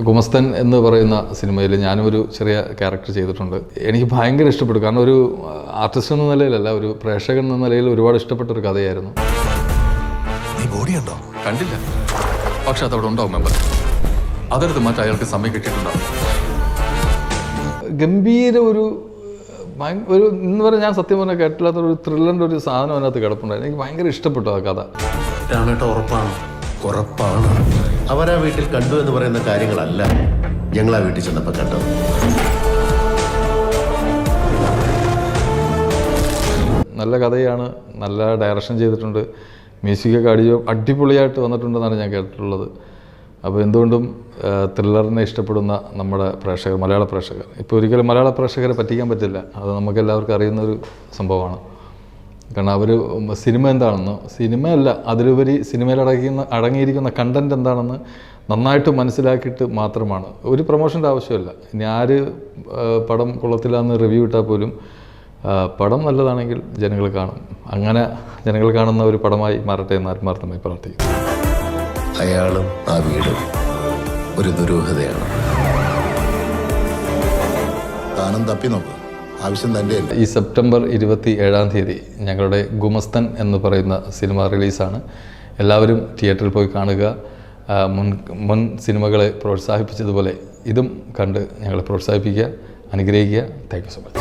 ഗുമസ്തൻ എന്ന് പറയുന്ന സിനിമയിൽ ഞാനൊരു ചെറിയ ക്യാരക്ടർ ചെയ്തിട്ടുണ്ട്. എനിക്ക് ഭയങ്കര ഇഷ്ടപ്പെട്ടു. കാരണം ഒരു ആർട്ടിസ്റ്റ് എന്ന നിലയിലല്ല, ഒരു പ്രേക്ഷകൻ എന്ന നിലയിൽ ഒരുപാട് ഇഷ്ടപ്പെട്ടൊരു കഥയായിരുന്നു. നീ ബോഡിയുണ്ടോ? കണ്ടില്ല, പക്ഷെ അതവിടെ ഉണ്ടാവും മെമ്പർ. അതെടുത്ത് മാറ്റി അയാൾക്ക് സമയം കിട്ടിയിട്ടുണ്ടാവും. ഗംഭീര ഒരു എന്ന് പറഞ്ഞാൽ ഞാൻ സത്യം പറഞ്ഞാൽ കേട്ടില്ലാത്ത ഒരു ത്രില്ലറിൻ്റെ ഒരു സാധനം അതിനകത്ത് കിടപ്പുണ്ടായിരുന്നു. എനിക്ക് ഭയങ്കര ഇഷ്ടപ്പെട്ടു ആ കഥ. ഉറപ്പാണ്. അവരാ വീട്ടിൽ കണ്ടു എന്ന് പറയുന്ന കാര്യങ്ങളല്ല ഞങ്ങളാ വീട്ടിൽ ചെന്നപ്പോൾ കണ്ടത്. നല്ല കഥയാണ്, നല്ല ഡയറക്ഷൻ ചെയ്തിട്ടുണ്ട്, മ്യൂസിക്കൊക്കെ അടിപൊളിയായിട്ട് വന്നിട്ടുണ്ടെന്നാണ് ഞാൻ കേട്ടിട്ടുള്ളത്. അപ്പോൾ എന്തുകൊണ്ടും ത്രില്ലറിനെ ഇഷ്ടപ്പെടുന്ന നമ്മുടെ പ്രേക്ഷകർ, മലയാള പ്രേക്ഷകർ, ഇപ്പോൾ ഒരിക്കലും മലയാള പ്രേക്ഷകരെ പറ്റിക്കാൻ പറ്റില്ല. അത് നമുക്കെല്ലാവർക്കും അറിയുന്നൊരു സംഭവമാണ്. കാരണം അവർ സിനിമ എന്താണെന്നോ, സിനിമയല്ല അതിലുപരി സിനിമയിൽ അടങ്ങിയിരിക്കുന്ന കണ്ടൻറ് എന്താണെന്ന് നന്നായിട്ട് മനസ്സിലാക്കിയിട്ട് മാത്രമാണ്. ഒരു പ്രൊമോഷൻ്റെ ആവശ്യമില്ല. ഇനി ആര് പടം കൊള്ളത്തില്ല എന്ന് റിവ്യൂ ഇട്ടാൽ പോലും പടം നല്ലതാണെങ്കിൽ ജനങ്ങൾ കാണും. അങ്ങനെ ജനങ്ങൾ കാണുന്ന ഒരു പടമായി മാറട്ടെ എന്ന് ആത്മാർത്ഥമായി പ്രാർത്ഥിക്കും. അയാളും ആ വീടും ഒരു ദുരൂഹതയാണ്. താനും തപ്പി നോക്കുക, ആവശ്യം തന്നെയല്ല. ഈ സെപ്റ്റംബർ 27 ഞങ്ങളുടെ ഗുമസ്തൻ എന്ന് പറയുന്ന സിനിമ റിലീസാണ്. എല്ലാവരും തിയേറ്ററിൽ പോയി കാണുക. മുൻ സിനിമകളെ പ്രോത്സാഹിപ്പിച്ചതുപോലെ ഇതും കണ്ട് ഞങ്ങളെ പ്രോത്സാഹിപ്പിക്കുക, അനുഗ്രഹിക്കുക. Thank you so much.